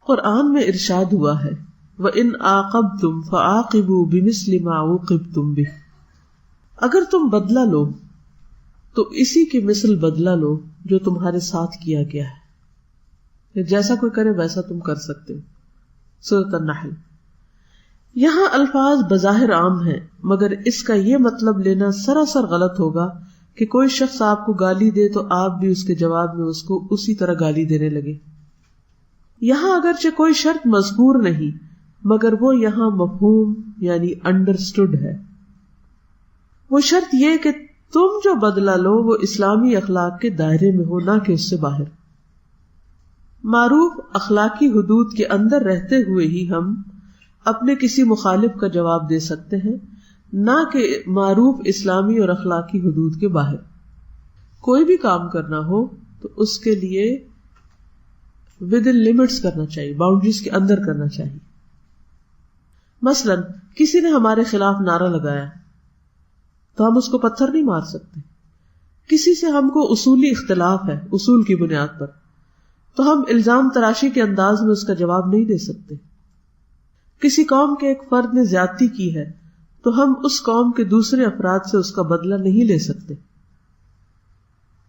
قرآن میں ارشاد ہوا ہے وَإِنْ عَاقَبْتُمْ فَعَاقِبُوا بِمِثْلِ مَا عُوقِبْتُمْ بِهِ، اگر تم بدلہ لو تو اسی کی مثل بدلہ لو جو تمہارے ساتھ کیا گیا ہے، جیسا کوئی کرے ویسا تم کر سکتے ہو۔ سورۃ النحل۔ یہاں الفاظ بظاہر عام ہیں، مگر اس کا یہ مطلب لینا سراسر غلط ہوگا کہ کوئی شخص آپ کو گالی دے تو آپ بھی اس کے جواب میں اس کو اسی طرح گالی دینے لگے۔ یہاں اگرچہ کوئی شرط مذکور نہیں، مگر وہ یہاں مفہوم یعنی انڈرسٹوڈ ہے۔ وہ شرط یہ کہ تم جو بدلہ لو وہ اسلامی اخلاق کے دائرے میں ہو، نہ کہ اس سے باہر۔ معروف اخلاقی حدود کے اندر رہتے ہوئے ہی ہم اپنے کسی مخالف کا جواب دے سکتے ہیں، نہ کہ معروف اسلامی اور اخلاقی حدود کے باہر۔ کوئی بھی کام کرنا ہو تو اس کے لیے ود ان لمٹس کرنا چاہیے، باؤنڈریز کے اندر کرنا چاہیے۔ مثلا کسی نے ہمارے خلاف نعرہ لگایا تو ہم اس کو پتھر نہیں مار سکتے۔ کسی سے ہم کو اصولی اختلاف ہے اصول کی بنیاد پر، تو ہم الزام تراشی کے انداز میں اس کا جواب نہیں دے سکتے۔ کسی قوم کے ایک فرد نے زیادتی کی ہے تو ہم اس قوم کے دوسرے افراد سے اس کا بدلہ نہیں لے سکتے۔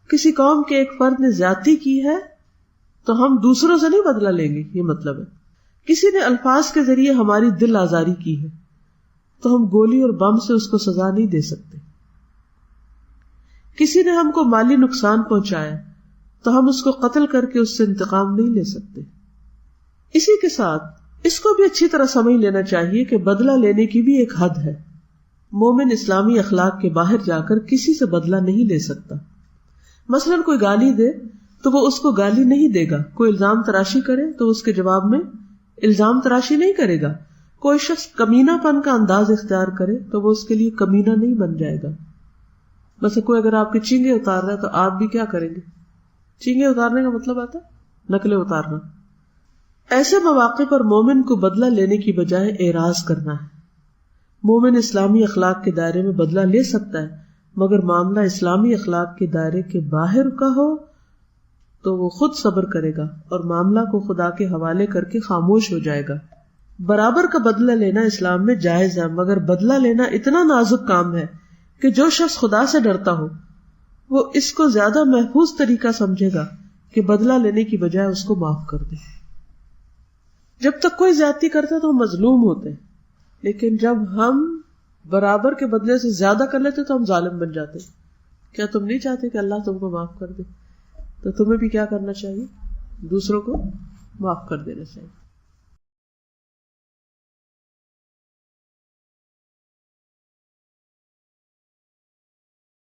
کسی قوم کے ایک فرد نے زیادتی کی ہے تو ہم دوسروں سے نہیں بدلہ لیں گے، یہ مطلب ہے۔ کسی نے الفاظ کے ذریعے ہماری دل آزاری کی ہے تو ہم گولی اور بم سے اس کو سزا نہیں دے سکتے۔ کسی نے ہم کو مالی نقصان پہنچایا تو ہم اس کو قتل کر کے اس سے انتقام نہیں لے سکتے۔ اسی کے ساتھ اس کو بھی اچھی طرح سمجھ لینا چاہیے کہ بدلہ لینے کی بھی ایک حد ہے۔ مومن اسلامی اخلاق کے باہر جا کر کسی سے بدلہ نہیں لے سکتا۔ مثلا کوئی گالی دے تو وہ اس کو گالی نہیں دے گا، کوئی الزام تراشی کرے تو اس کے جواب میں الزام تراشی نہیں کرے گا، کوئی شخص کمینہ پن کا انداز اختیار کرے تو وہ اس کے لیے کمینہ نہیں بن جائے گا۔ مثلا کوئی اگر آپ کے چینگے اتار رہا ہے تو آپ بھی کیا کریں گے؟ چینگے اتارنے کا مطلب آتا ہے نقلیں اتارنا۔ ایسے مواقع پر مومن کو بدلہ لینے کی بجائے اعراض کرنا ہے۔ مومن اسلامی اخلاق کے دائرے میں بدلہ لے سکتا ہے، مگر معاملہ اسلامی اخلاق کے دائرے کے باہر کا ہو تو وہ خود صبر کرے گا اور معاملہ کو خدا کے حوالے کر کے خاموش ہو جائے گا۔ برابر کا بدلہ لینا اسلام میں جائز ہے، مگر بدلہ لینا اتنا نازک کام ہے کہ جو شخص خدا سے ڈرتا ہو وہ اس کو زیادہ محفوظ طریقہ سمجھے گا کہ بدلہ لینے کی بجائے اس کو معاف کر دے۔ جب تک کوئی زیادتی کرتا ہے تو ہم مظلوم ہوتے ہیں، لیکن جب ہم برابر کے بدلے سے زیادہ کر لیتے تو ہم ظالم بن جاتے۔ کیا تم نہیں چاہتے کہ اللہ تم کو معاف کر دے؟ تو تمہیں بھی کیا کرنا چاہیے؟ دوسروں کو معاف کر دینا چاہیے۔